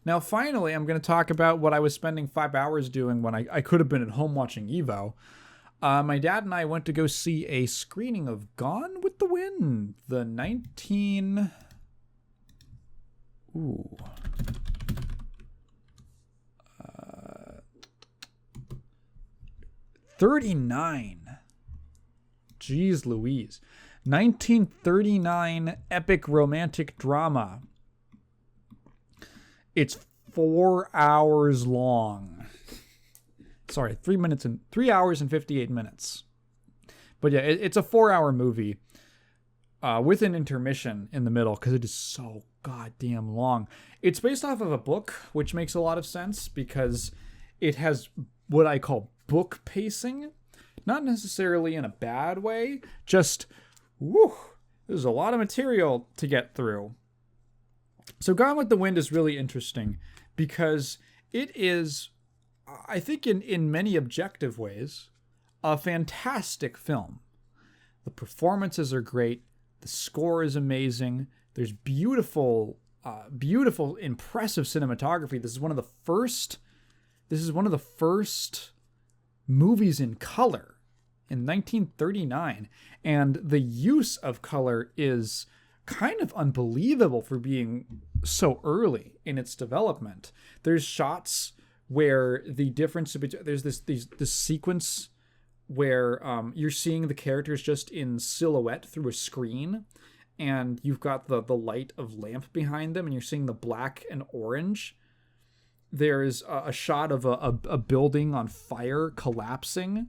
Now, finally, I'm going to talk about what I was spending 5 hours doing when I could have been at home watching Evo. My dad and I went to go see a screening of Gone with the Wind, the 19... Ooh. 39. Jeez Louise. 1939 epic romantic drama. It's 4 hours long. Sorry, 3 hours and 58 minutes. But yeah, it's a 4-hour movie with an intermission in the middle because it is so goddamn long. It's based off of a book, which makes a lot of sense because it has what I call book pacing. Not necessarily in a bad way, just, whew, there's a lot of material to get through. So Gone with the Wind is really interesting because it is, I think in many objective ways, a fantastic film. The performances are great. The score is amazing. There's beautiful, impressive cinematography. This is one of the first movies in color in 1939. And the use of color is kind of unbelievable for being so early in its development. There's shots where the difference between, there's this sequence where you're seeing the characters just in silhouette through a screen, and you've got the light of lamp behind them, and you're seeing the black and orange. There's a shot of a building on fire collapsing,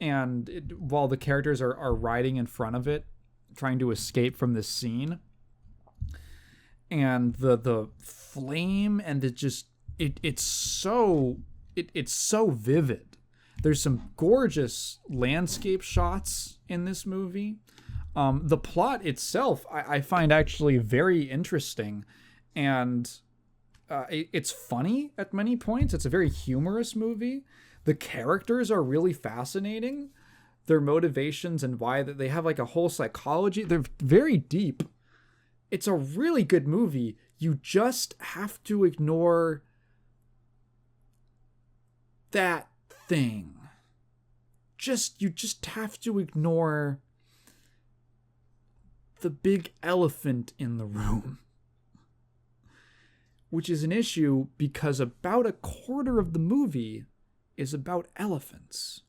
and while the characters are riding in front of it, trying to escape from this scene. And the flame, and it's so vivid. There's some gorgeous landscape shots in this movie. The plot itself, I find actually very interesting, and it's funny at many points. It's a very humorous movie. The characters are really fascinating. Their motivations and why they have like a whole psychology. They're very deep. It's a really good movie. You just have to ignore that thing. You just have to ignore the big elephant in the room. Which is an issue because about a quarter of the movie is about elephants.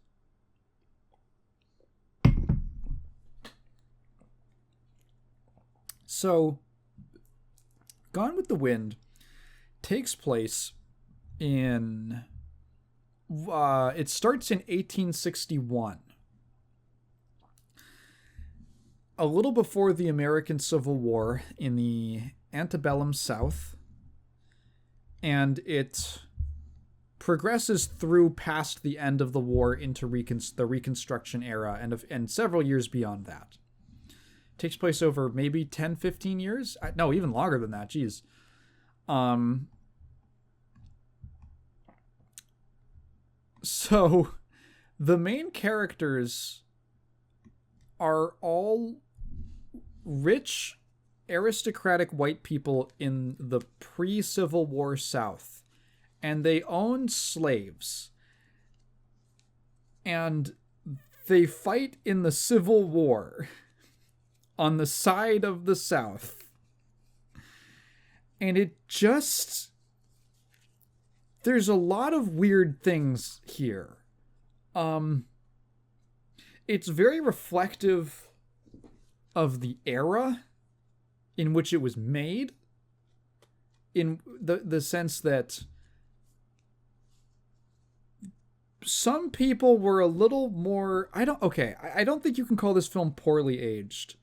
So, Gone with the Wind takes place in... it starts in 1861. A little before the American Civil War in the antebellum South. And it progresses through past the end of the war into the Reconstruction era and several years beyond that. Takes place over maybe 10, 15 years? No, even longer than that. Jeez. So, the main characters are all rich, aristocratic white people in the pre-Civil War South. And they own slaves. And they fight in the Civil War on the side of the South. And it just... There's a lot of weird things here. It's very reflective of the era in which it was made. In the sense that some people were a little more... I don't think you can call this film poorly aged.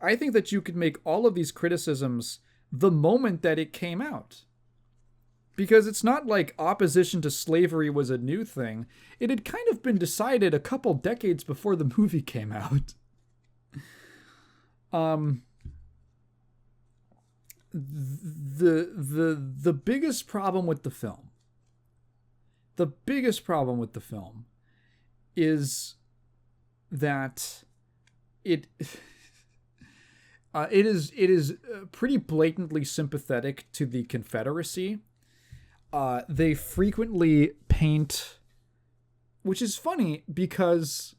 I think that you could make all of these criticisms the moment that it came out. Because it's not like opposition to slavery was a new thing. It had kind of been decided a couple decades before the movie came out. The biggest problem with the film... The biggest problem with the film is that it is pretty blatantly sympathetic to the Confederacy they frequently paint, which is funny because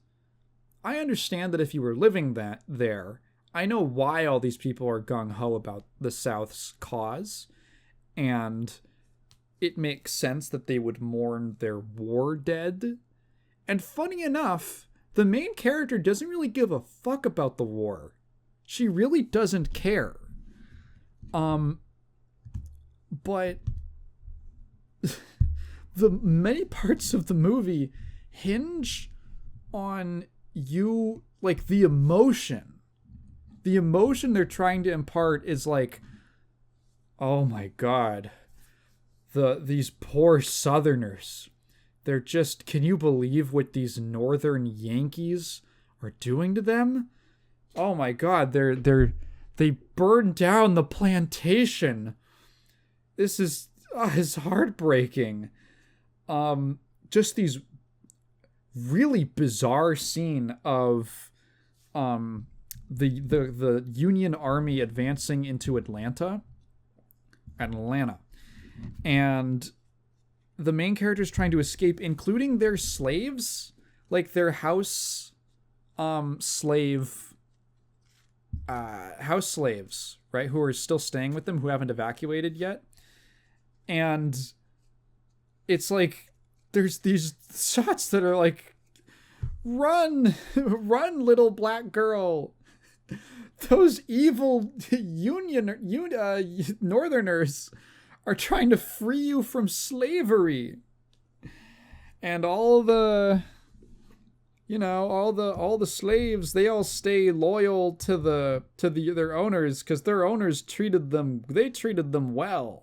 I understand that if you were living there, I know why all these people are gung-ho about the South's cause, and it makes sense that they would mourn their war dead. And funny enough, the main character doesn't really give a fuck about the war. She really doesn't care. But the many parts of the movie hinge on you, like, the emotion. The emotion they're trying to impart is like, oh my god, these poor Southerners. They're just, can you believe what these Northern Yankees are doing to them? Oh my god, they burned down the plantation. This is heartbreaking. Just these really bizarre scene of the Union Army advancing into Atlanta. And the main characters trying to escape, including their slaves, like their house slaves, right, who are still staying with them, who haven't evacuated yet. And it's like there's these shots that are like, run little black girl, those evil Northerners are trying to free you from slavery. And all the slaves, they all stay loyal to their owners because their owners treated them well.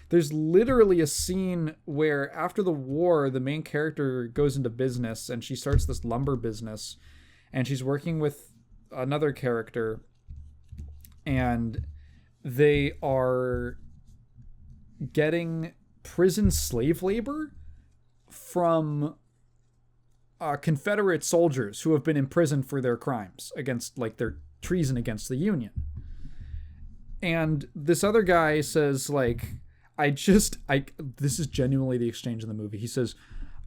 There's literally a scene where after the war, the main character goes into business and she starts this lumber business, and she's working with another character, and they are getting prison slave labor from Confederate soldiers who have been imprisoned for their crimes against, like, their treason against the Union. And this other guy says, like, this is genuinely the exchange in the movie. He says,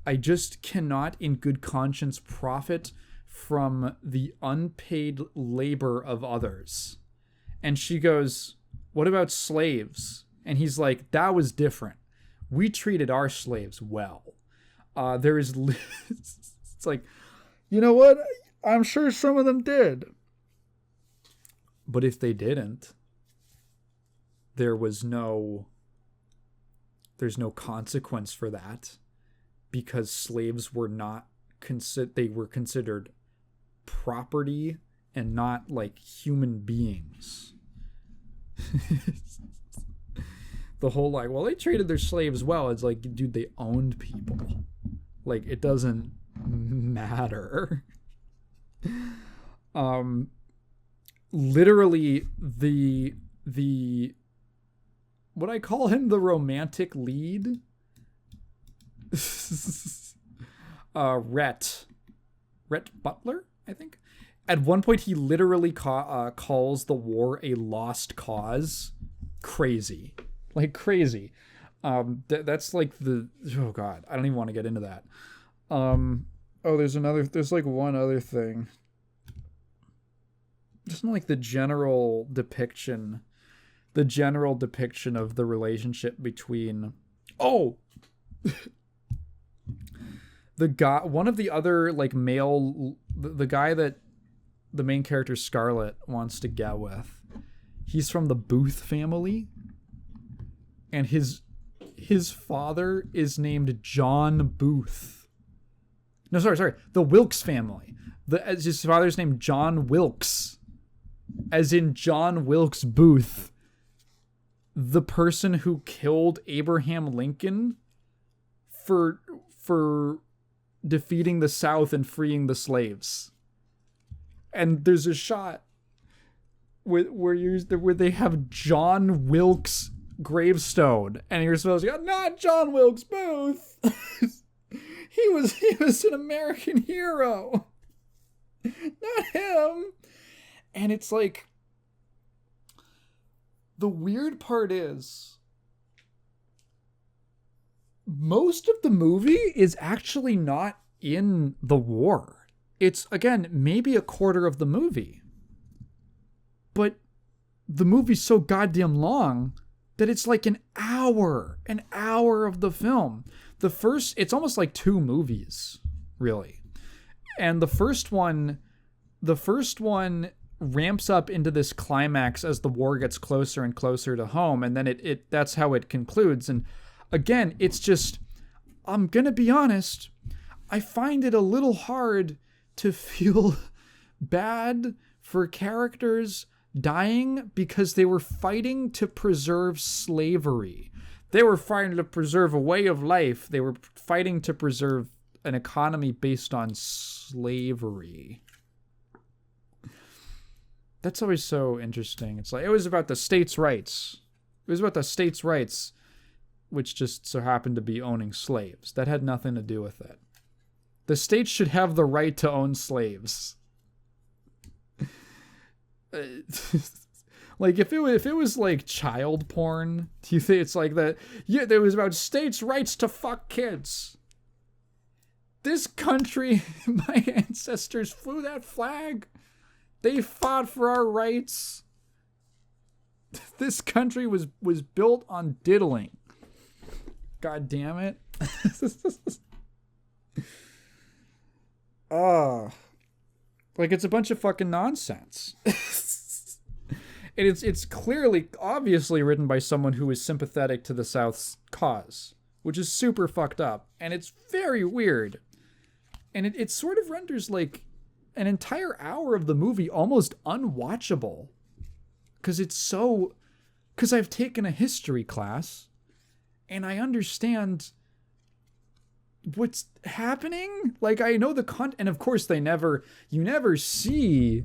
I just cannot in good conscience profit from the unpaid labor of others. And she goes, what about slaves? And he's like, that was different. We treated our slaves well. It's like, you know what? I'm sure some of them did. But if they didn't, there's no consequence for that, because slaves were not they were considered property and not like human beings. The whole, like, well, they treated their slaves well. It's like, dude, they owned people. Like, it doesn't matter. Literally the what I call him, the romantic lead, Rhett Butler, I think. At one point, he literally calls the war a lost cause. Crazy. Like, crazy. That's like oh god, I don't even want to get into that. There's like one other thing. Just like the general depiction of the relationship between the guy, one of the other, like, male, the guy that the main character Scarlett wants to get with. He's from the Booth family, and his father is named John Booth. No, sorry, the Wilkes family. His father's named John Wilkes, as in John Wilkes Booth, the person who killed Abraham Lincoln for defeating the South and freeing the slaves. And there's a shot where they have John Wilkes gravestone, and you're supposed to go, not John Wilkes Booth. he was an American hero, not him. And it's like, the weird part is, most of the movie is actually not in the war. It's, again, maybe a quarter of the movie. But the movie's so goddamn long that it's like an hour of the film. It's almost like 2 movies, really. And the first one ramps up into this climax as the war gets closer and closer to home, and then that's how it concludes. And again, it's just, I'm gonna be honest, I find it a little hard to feel bad for characters dying because they were fighting to preserve slavery. They were fighting to preserve a way of life. They were fighting to preserve an economy based on slavery. That's always so interesting. It's like, it was about the states' rights. It was about the states' rights, which just so happened to be owning slaves. That had nothing to do with it. The states should have the right to own slaves. Like, if it was like child porn, do you think it's like that? Yeah, it was about states' rights to fuck kids. This country, my ancestors flew that flag. They fought for our rights. This country was built on diddling. God damn it. Like, it's a bunch of fucking nonsense. And it's clearly, obviously written by someone who is sympathetic to the South's cause, which is super fucked up. And it's very weird. And it sort of renders, like, an entire hour of the movie almost unwatchable. Because I've taken a history class, and I understand what's happening. Like, I know the content, and of course you never see,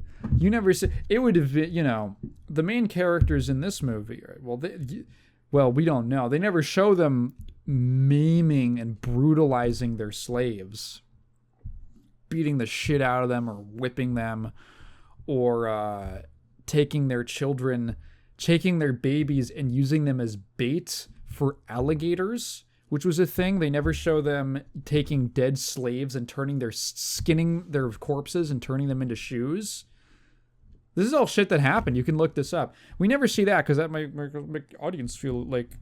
it would have been, the main characters in this movie, well, we don't know. They never show them maiming and brutalizing their slaves, beating the shit out of them or whipping them, or taking their children, taking their babies and using them as bait for alligators, which was a thing. They never show them taking dead slaves and skinning their corpses and turning them into shoes. This is all shit that happened. You can look this up. We never see that because that might make the audience feel like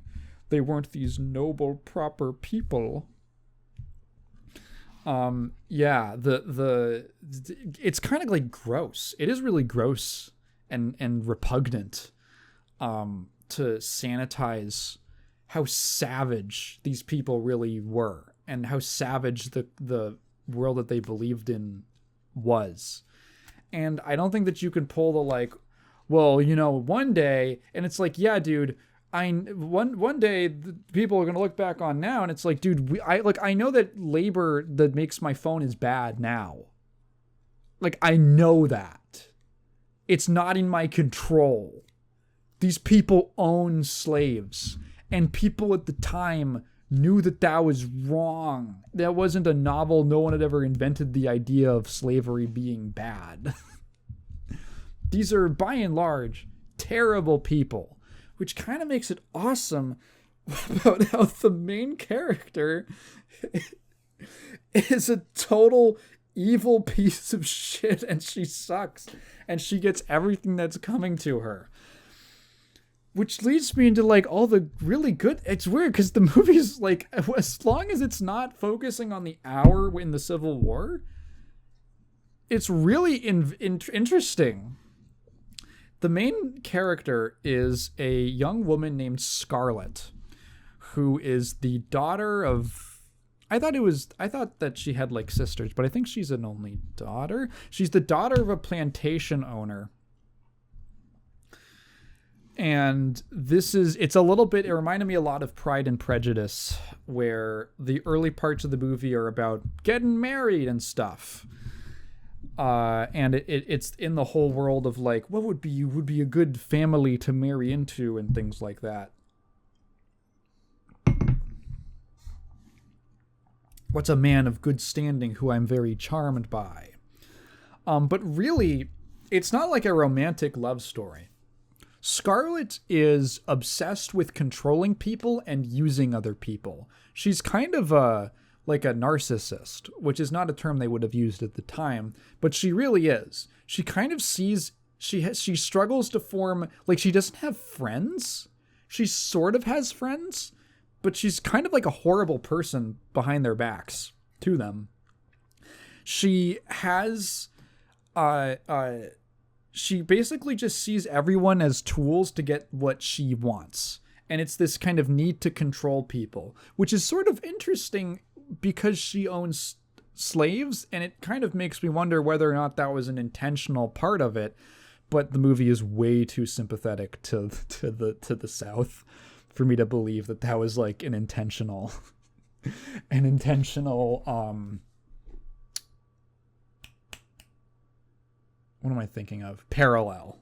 they weren't these noble, proper people. Yeah, it's kind of like gross. It is really gross and repugnant to sanitize how savage these people really were and how savage the world that they believed in was. And I don't think that you can pull the, like, well, one day, and it's like, yeah, dude, one day the people are going to look back on now, and it's like, dude, I know that labor that makes my phone is bad now. Like, I know that. It's not in my control. These people own slaves, and people at the time knew that was wrong. That wasn't a novel. No one had ever invented the idea of slavery being bad. These are, by and large, terrible people, which kind of makes it awesome about how the main character is a total evil piece of shit, and she sucks, and she gets everything that's coming to her. Which leads me into, like, all the really good... It's weird, because the movie's, like, as long as it's not focusing on the hour in the Civil War, it's really interesting. The main character is a young woman named Scarlett, who is the daughter of... I thought that she had, like, sisters, but I think she's an only daughter. She's the daughter of a plantation owner. And it's a little bit, it reminded me a lot of Pride and Prejudice, where the early parts of the movie are about getting married and stuff. And it's in the whole world of, like, what would be a good family to marry into and things like that. What's a man of good standing who I'm very charmed by? But really, it's not like a romantic love story. Scarlet is obsessed with controlling people and using other people. She's kind of like a narcissist, which is not a term they would have used at the time, but she really is. She kind of sees she struggles to form, like, she doesn't have friends. She sort of has friends, but she's kind of like a horrible person behind their backs to them. She has she basically just sees everyone as tools to get what she wants. And it's this kind of need to control people, which is sort of interesting because she owns slaves, and it kind of makes me wonder whether or not that was an intentional part of it. But the movie is way too sympathetic to the South for me to believe that that was like an intentional what am I thinking of? Parallel.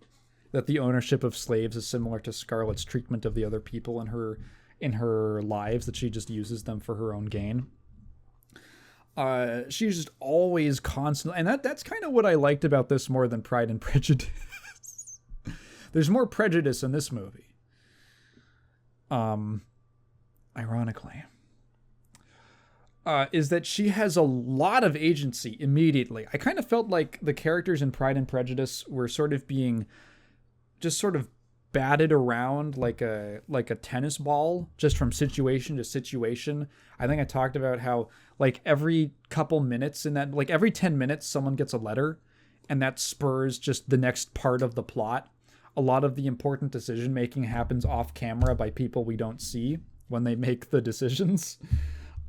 That the ownership of slaves is similar to Scarlet's treatment of the other people in her lives, that she just uses them for her own gain. She's just always constantly, and that's kind of what I liked about this more than Pride and Prejudice. There's more prejudice in this movie. Ironically. Is that she has a lot of agency immediately. I kind of felt like the characters in Pride and Prejudice were sort of being just sort of batted around like a tennis ball, just from situation to situation. I think I talked about how like every couple minutes in that, like every 10 minutes, someone gets a letter, and that spurs just the next part of the plot. A lot of the important decision making happens off camera by people we don't see when they make the decisions.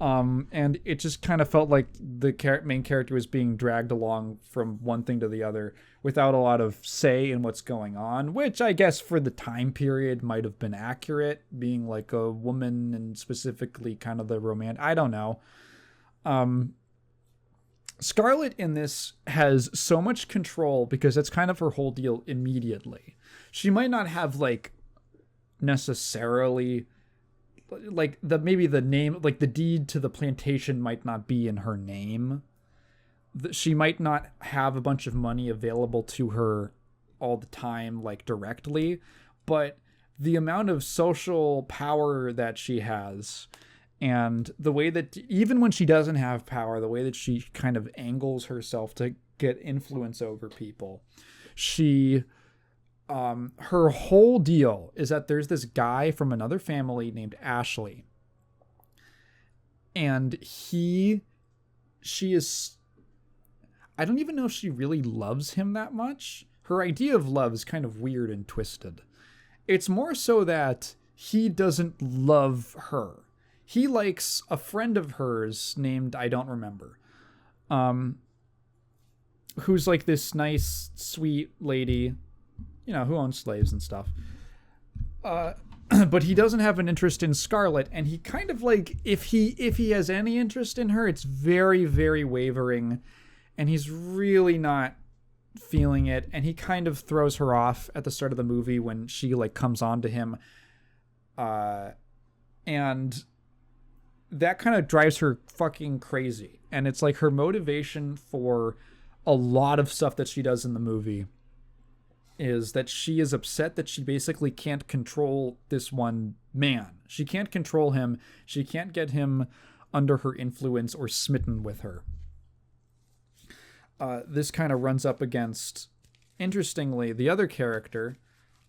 And it just kind of felt like the main character was being dragged along from one thing to the other without a lot of say in what's going on, which I guess for the time period might have been accurate, being like a woman and specifically kind of the romantic. I don't know. Scarlet in this has so much control because that's kind of her whole deal immediately. She might not have like necessarily like maybe the name, like the deed to the plantation might not be in her name. She might not have a bunch of money available to her all the time, like directly, but the amount of social power that she has, and the way that even when she doesn't have power, the way that she kind of angles herself to get influence over people, her whole deal is that there's this guy from another family named Ashley, and I don't even know if she really loves him that much. Her idea of love is kind of weird and twisted. It's more so that he doesn't love her. He likes a friend of hers named, I don't remember, who's like this nice, sweet lady, you know, who owns slaves and stuff. But he doesn't have an interest in Scarlet, and he kind of like, if he has any interest in her, it's very, very wavering, and he's really not feeling it, and he kind of throws her off at the start of the movie when she like comes on to him. And that kind of drives her fucking crazy. And it's like her motivation for a lot of stuff that she does in the movie is that she is upset that she basically can't control this one man. She can't control him. She can't get him under her influence or smitten with her. This kind of runs up against, interestingly, the other character,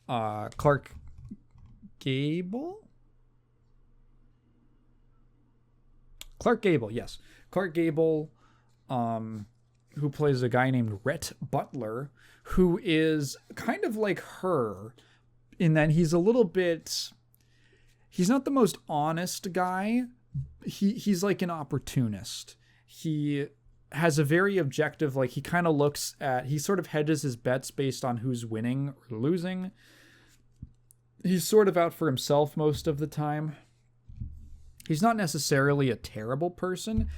Clark Gable? Clark Gable, yes. Clark Gable, who plays a guy named Rhett Butler, who is kind of like her in that he's a little bit... He's not the most honest guy. He's like an opportunist. He has a very objective, like he kind of looks at... He sort of hedges his bets based on who's winning or losing. He's sort of out for himself most of the time. He's not necessarily a terrible person.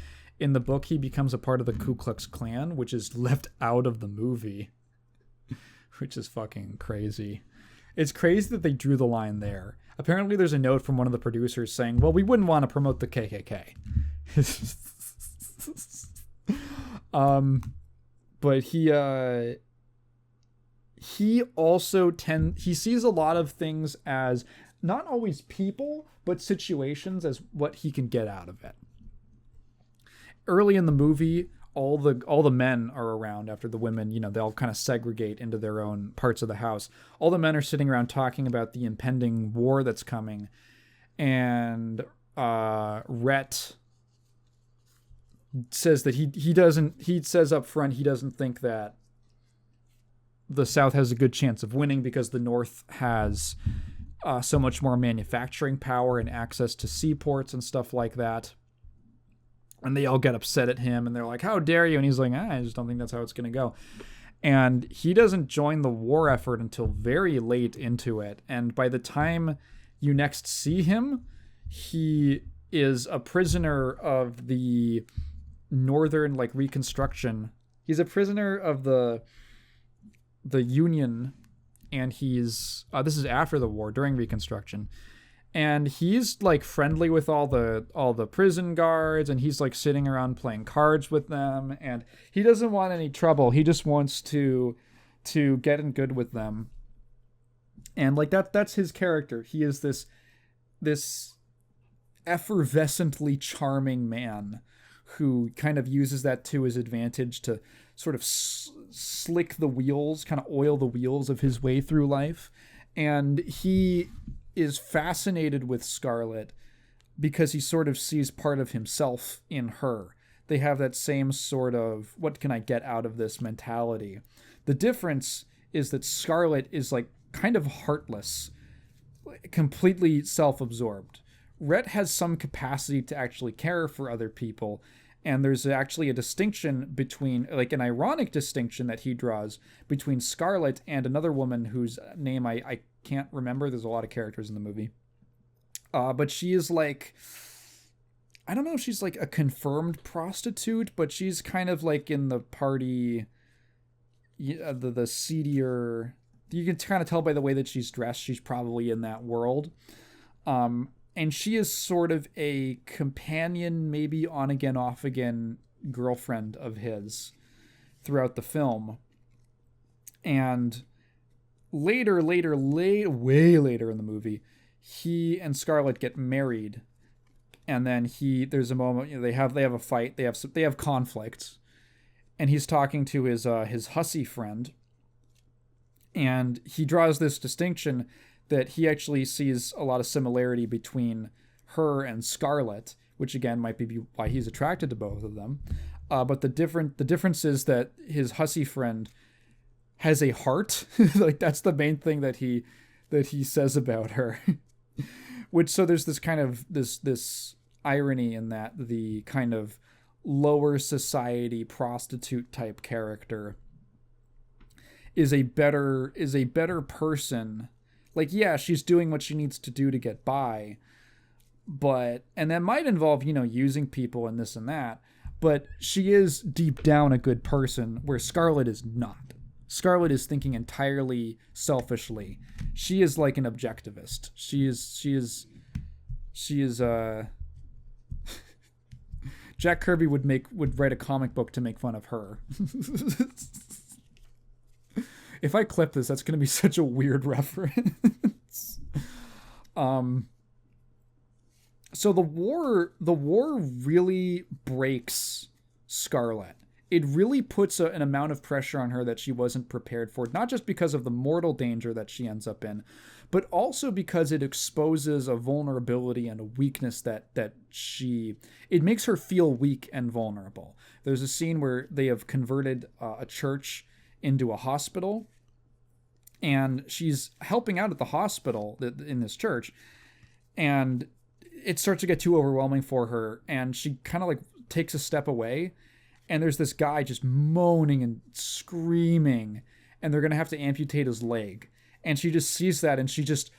In the book, he becomes a part of the Ku Klux Klan, which is left out of the movie, which is fucking crazy. It's crazy that they drew the line there. Apparently, there's a note from one of the producers saying, well, we wouldn't want to promote the KKK. But he also he sees a lot of things as not always people, but situations as what he can get out of it. Early in the movie, all the men are around after the women, they all kind of segregate into their own parts of the house. All the men are sitting around talking about the impending war that's coming. And Rhett says that he says up front he doesn't think that the South has a good chance of winning because the North has so much more manufacturing power and access to seaports and stuff like that. And they all get upset at him, and they're like, how dare you? And he's like, I just don't think that's how it's going to go. And he doesn't join the war effort until very late into it. And by the time you next see him, he is a prisoner of the Northern, Reconstruction. He's a prisoner of the Union, and he's this is after the war, during Reconstruction. And he's friendly with all the prison guards, and he's sitting around playing cards with them, and he doesn't want any trouble. He just wants to get in good with them. And that's his character. He is this effervescently charming man who kind of uses that to his advantage to sort of slick the wheels, kind of oil the wheels of his way through life. And he is fascinated with Scarlett because he sort of sees part of himself in her. They have that same sort of, what can I get out of this mentality? The difference is that Scarlett is kind of heartless, completely self-absorbed. Rhett has some capacity to actually care for other people, and there's actually a distinction between, an ironic distinction that he draws between Scarlett and another woman whose name I can't remember. There's a lot of characters in the movie. But she is I don't know if she's a confirmed prostitute, but she's kind of in the party, the seedier. You can kind of tell by the way that she's dressed, she's probably in that world. And she is sort of a companion, maybe on again, off again girlfriend of his throughout the film. And way later in the movie, he and Scarlett get married. And then there's a moment, they have a fight, they have conflict. And he's talking to his hussy friend. And he draws this distinction that he actually sees a lot of similarity between her and Scarlett, which again might be why he's attracted to both of them. But the difference is that his hussy friend has a heart. That's the main thing that he says about her. So there's this kind of this irony in that the kind of lower society prostitute type character is a better person. She's doing what she needs to do to get by, and that might involve, using people and this and that, but she is deep down a good person, where Scarlett is not. Scarlett is thinking entirely selfishly. She is an objectivist. She is Jack Kirby would write a comic book to make fun of her. If I clip this, that's going to be such a weird reference. So the war really breaks Scarlett. It really puts an amount of pressure on her that she wasn't prepared for, not just because of the mortal danger that she ends up in, but also because it exposes a vulnerability and a weakness that it makes her feel weak and vulnerable. There's a scene where they have converted a church into a hospital, and she's helping out at the hospital in this church, and it starts to get too overwhelming for her, and she kind of takes a step away, and there's this guy just moaning and screaming, and they're gonna have to amputate his leg, and she just sees that, and she just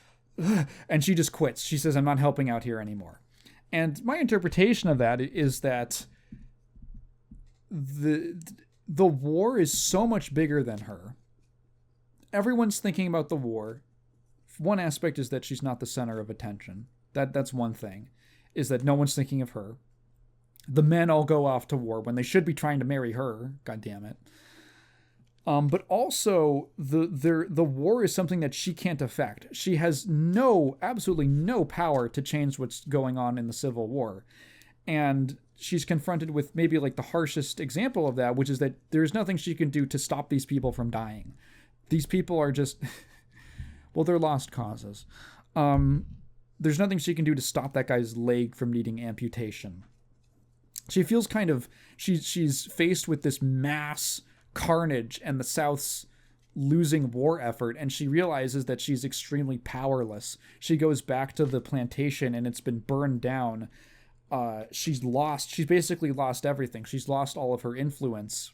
quits. She says, I'm not helping out here anymore. And my interpretation of that is that the war is so much bigger than her. Everyone's thinking about the war. One aspect is that she's not the center of attention. That's one thing, is that no one's thinking of her. The men all go off to war when they should be trying to marry her. God damn it. But also the war is something that she can't affect. She has absolutely no power to change what's going on in the Civil War. And she's confronted with maybe like the harshest example of that, which is that there's nothing she can do to stop these people from dying. These people are just, well, they're lost causes. There's nothing she can do to stop that guy's leg from needing amputation. She feels kind of, she's faced with this mass carnage and the South's losing war effort, and she realizes that she's extremely powerless. She goes back to the plantation and it's been burned down. She's basically lost everything. She's lost all of her influence.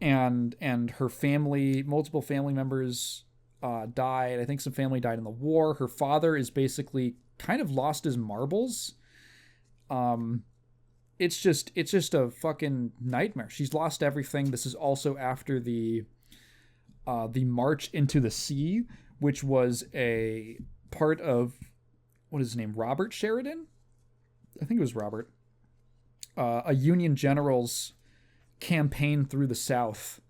And her family, multiple family members died. I think some family died in the war. Her father is basically kind of lost his marbles. It's just a fucking nightmare. She's lost everything. This is also after the March into the Sea, which was a part of, what is his name? Robert Sheridan? I think it was Robert. A Union general's campaign through the South.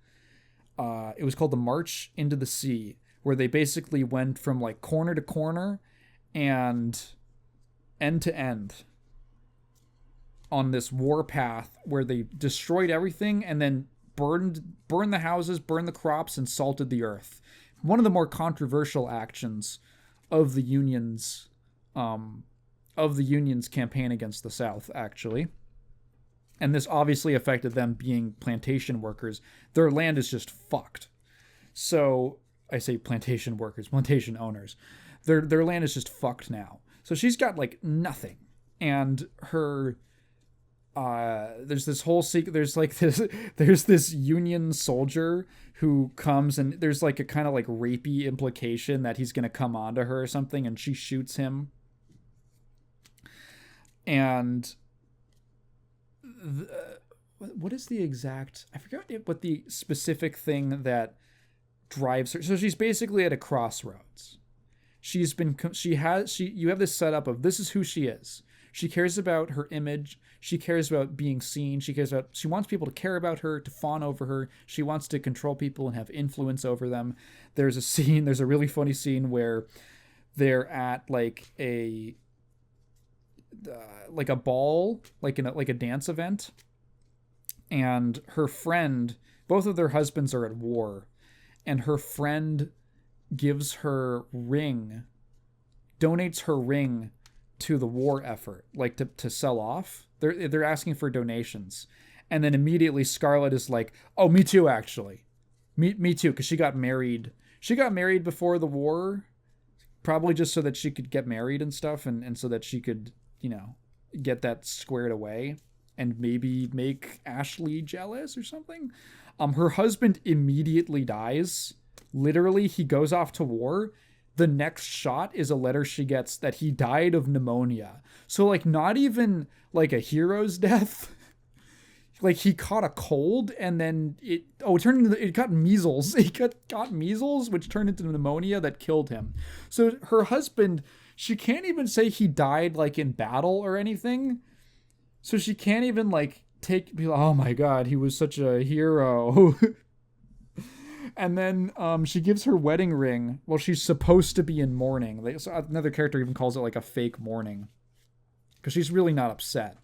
It was called the March into the Sea, where they basically went from like corner to corner and end to end on this war path where they destroyed everything and then burned the houses, burned the crops, and salted the earth. One of the more controversial actions of the Union's campaign against the South, actually. And this obviously affected them being plantation workers. Their land is just fucked. So I say plantation workers, plantation owners. Their land is just fucked now. So she's got like nothing. And her there's this whole there's this Union soldier who comes, and there's like a kind of like rapey implication that he's gonna come onto her or something, and she shoots him. And what is the exact, I forgot what the specific thing that drives her. So she's basically at a crossroads. You have this setup of, this is who she is. She cares about her image. She cares about being seen. She wants people to care about her, to fawn over her. She wants to control people and have influence over them. There's a really funny scene where they're at like a ball, like a dance event. And her friend, both of their husbands are at war, and her friend gives her ring, donates her ring to the war effort, like to sell off. They're asking for donations. And then immediately Scarlett is like, oh, me too, actually. Me too, because she got married. She got married before the war, probably just so that she could get married and stuff, and so that she could, get that squared away and maybe make Ashley jealous or something. Her husband immediately dies. Literally, he goes off to war. The next shot is a letter she gets that he died of pneumonia. So, like, not even like a hero's death. Like, he caught a cold and then it got measles. He got measles, which turned into pneumonia that killed him. So her husband, she can't even say he died like in battle or anything. So she can't even like be like, oh my God, he was such a hero. And then she gives her wedding ring while she's supposed to be in mourning. So another character even calls it like a fake mourning, because she's really not upset.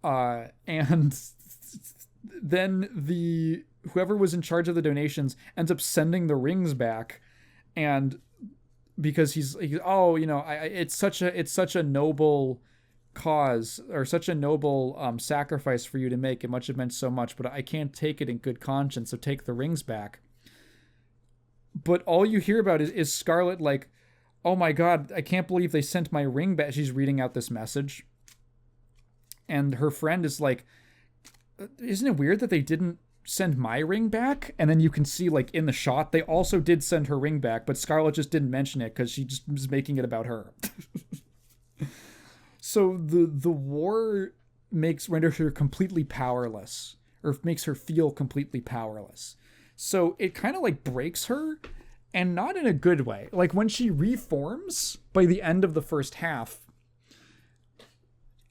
And then whoever was in charge of the donations ends up sending the rings back, and because he's it's such a noble cause, or such a noble sacrifice for you to make. It must have meant so much, but I can't take it in good conscience, so take the rings back. But all you hear about is Scarlett like, oh my God, I can't believe they sent my ring back. She's reading out this message, and her friend is like, isn't it weird that they didn't send my ring back? And then you can see like in the shot, they also did send her ring back, but Scarlett just didn't mention it because she just was making it about her. So the war renders her completely powerless, or makes her feel completely powerless. So it kind of like breaks her, and not in a good way. Like when she reforms by the end of the first half,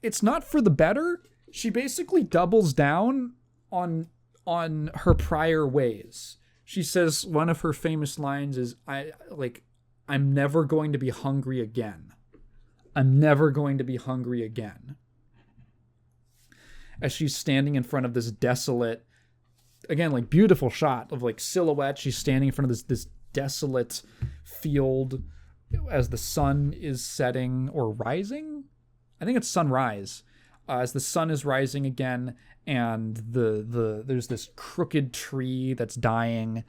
it's not for the better. She basically doubles down on on her prior ways. She says one of her famous lines is, I'm never going to be hungry again. I'm never going to be hungry again. As she's standing in front of this desolate, again, like beautiful shot of like silhouette. She's standing in front of this desolate field as the sun is setting or rising. I think it's sunrise. As the sun is rising again, and there's this crooked tree that's dying,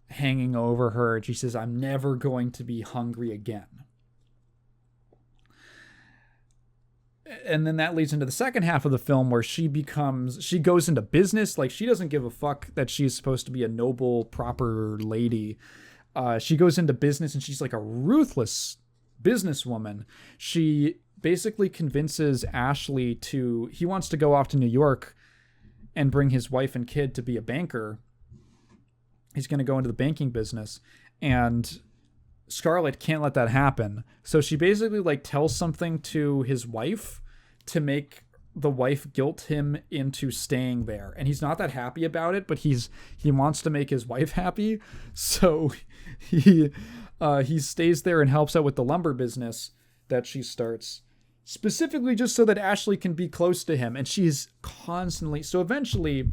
hanging over her. And she says, I'm never going to be hungry again. And then that leads into the second half of the film where she goes into business. Like, she doesn't give a fuck that she's supposed to be a noble, proper lady. She goes into business, and she's like a ruthless businesswoman. She basically convinces Ashley he wants to go off to New York and bring his wife and kid to be a banker. He's going to go into the banking business, and Scarlett can't let that happen. So she basically like tells something to his wife to make the wife guilt him into staying there. And he's not that happy about it, but he wants to make his wife happy. So he stays there and helps out with the lumber business that she starts, specifically just so that Ashley can be close to him. And she's constantly, so eventually,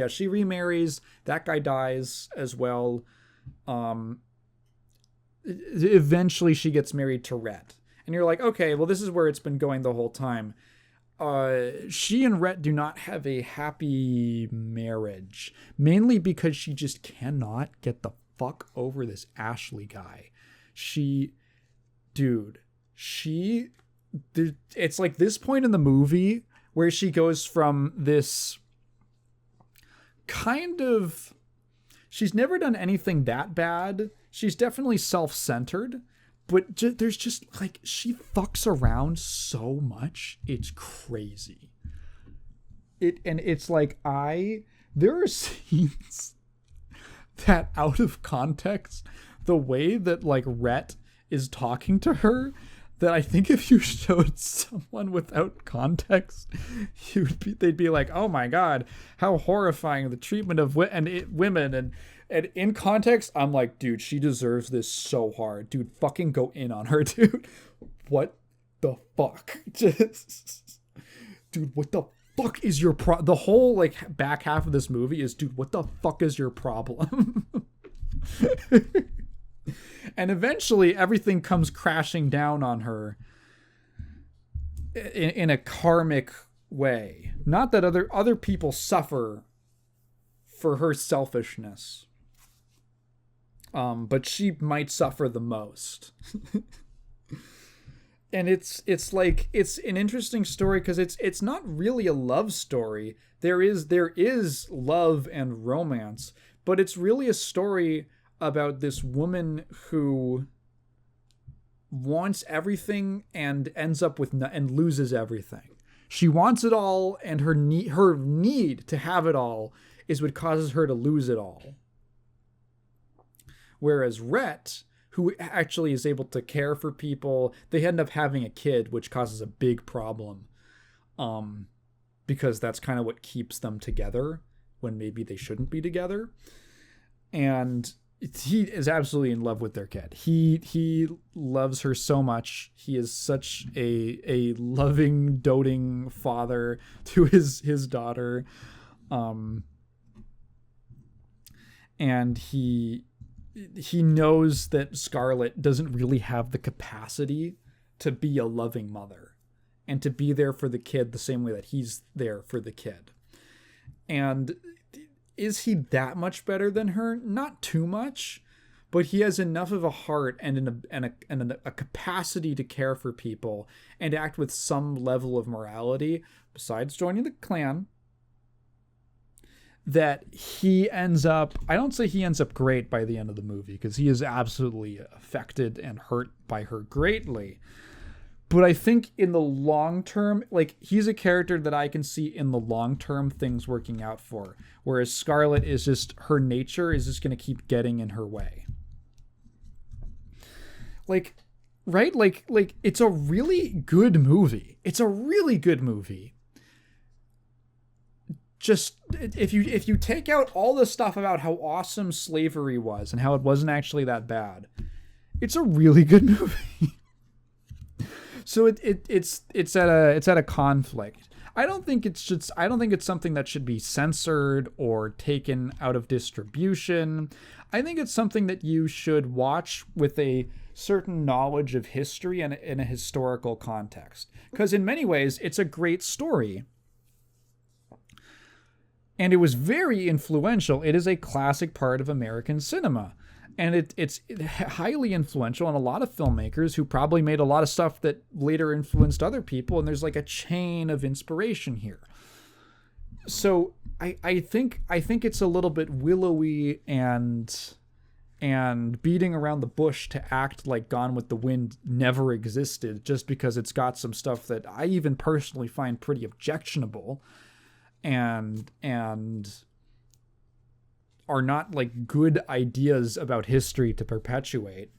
she remarries. That guy dies as well. Eventually she gets married to Rhett. And you're like, okay, well, this is where it's been going the whole time. She and Rhett do not have a happy marriage, mainly because she just cannot get the fuck over this Ashley guy. It's like this point in the movie where she goes from this kind of, she's never done anything that bad. She's definitely self-centered, but there's just like, she fucks around so much. It's crazy. It's like, there are scenes that out of context, the way that like Rhett is talking to her, that I think if you showed someone without context, they'd be like, oh my God, how horrifying the treatment of women. And in context, I'm like, dude, she deserves this so hard. Dude, fucking go in on her, dude. What the fuck? Dude, what the fuck is your the whole like back half of this movie is, dude, what the fuck is your problem? And eventually everything comes crashing down on her in a karmic way. Not that other people suffer for her selfishness. But she might suffer the most. And it's like, it's an interesting story because it's not really a love story. There is love and romance, but it's really a story about this woman who wants everything and ends up with and loses everything. She wants it all, and her need to have it all is what causes her to lose it all. Whereas Rhett, who actually is able to care for people, they end up having a kid, which causes a big problem. Because that's kind of what keeps them together when maybe they shouldn't be together. And he is absolutely in love with their kid. He loves her so much. He is such a loving, doting father to his daughter. And he knows that Scarlett doesn't really have the capacity to be a loving mother and to be there for the kid the same way that he's there for the kid. And is he that much better than her? Not too much, but he has enough of a heart and a capacity to care for people and act with some level of morality, besides joining the clan, that he ends up, I don't say he ends up great by the end of the movie, because he is absolutely affected and hurt by her greatly. But I think in the long term, like, he's a character that I can see in the long term things working out for. Whereas Scarlett is just, her nature is just going to keep getting in her way. Like, right? Like, it's a really good movie. It's a really good movie. just if you take out all the stuff about how awesome slavery was and how it wasn't actually that bad, it's a really good movie. So it's at a conflict. I don't think it's something that should be censored or taken out of distribution. I think it's something that you should watch with a certain knowledge of history and in a historical context. Because in many ways, it's a great story. And it was very influential. It is a classic part of American cinema. And it's highly influential on a lot of filmmakers who probably made a lot of stuff that later influenced other people. And there's like a chain of inspiration here. So I think it's a little bit willowy and beating around the bush to act like Gone with the Wind never existed just because it's got some stuff that I even personally find pretty objectionable and are not like good ideas about history to perpetuate.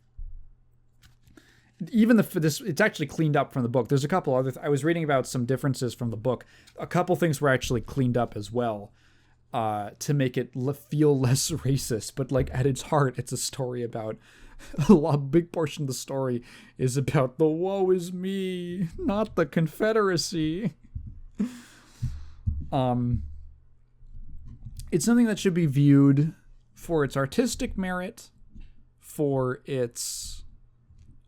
Even it's actually cleaned up from the book. There's a couple other I was reading about some differences from the book. A couple things were actually cleaned up as well to make it feel less racist. But like at its heart, it's a story about a big portion of the story is about the woe is me, not the Confederacy. It's something that should be viewed for its artistic merit, for its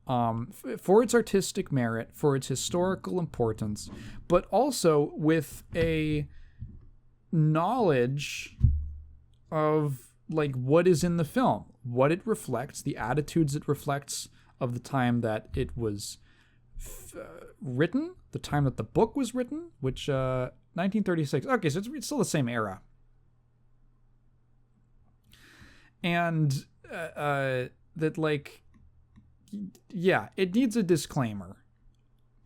artistic merit, for its historical importance, but also with a knowledge of like what is in the film, what it reflects, the attitudes it reflects of the time that it was written, the time that the book was written, which 1936. Okay, so it's still the same era. And that like, yeah, it needs a disclaimer,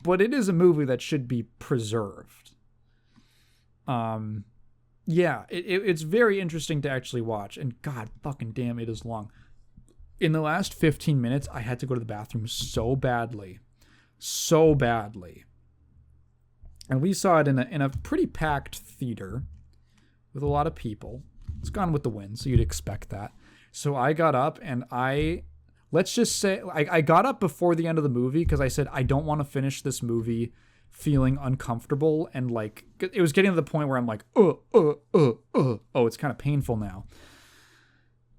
but it is a movie that should be preserved. Yeah, it's very interesting to actually watch, and god fucking damn, it is long. In the last 15 minutes, I had to go to the bathroom so badly. And we saw it in a pretty packed theater with a lot of people. It's Gone with the Wind, so you'd expect that. So I got up and let's just say, I got up before the end of the movie because I said, I don't want to finish this movie feeling uncomfortable. And like, it was getting to the point where I'm like, oh, it's kind of painful now.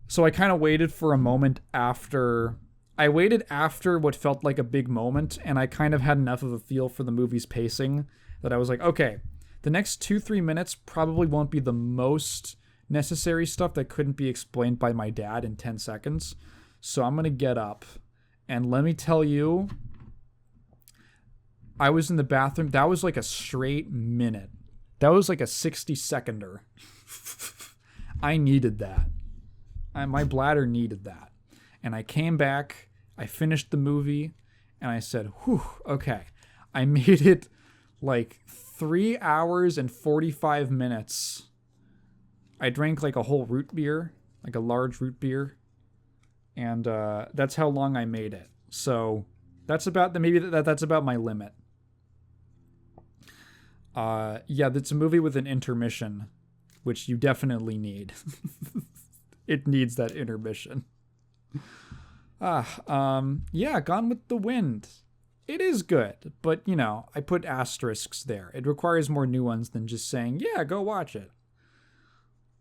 So I kind of waited for a moment after what felt like a big moment. And I kind of had enough of a feel for the movie's pacing that I was like, okay, the next 2-3 minutes probably won't be the most necessary stuff that couldn't be explained by my dad in 10 seconds. So I'm going to get up. And let me tell you, I was in the bathroom. That was like a straight minute. That was like a 60-seconder. I needed that. My bladder needed that. And I came back. I finished the movie. And I said, whew, okay. I made it like 3 hours and 45 minutes. I drank like a whole root beer, like a large root beer, and that's how long I made it. So that's about that's about my limit. Yeah, that's a movie with an intermission, which you definitely need. It needs that intermission. Yeah, Gone with the Wind. It is good, but I put asterisks there. It requires more nuance than just saying, yeah, go watch it.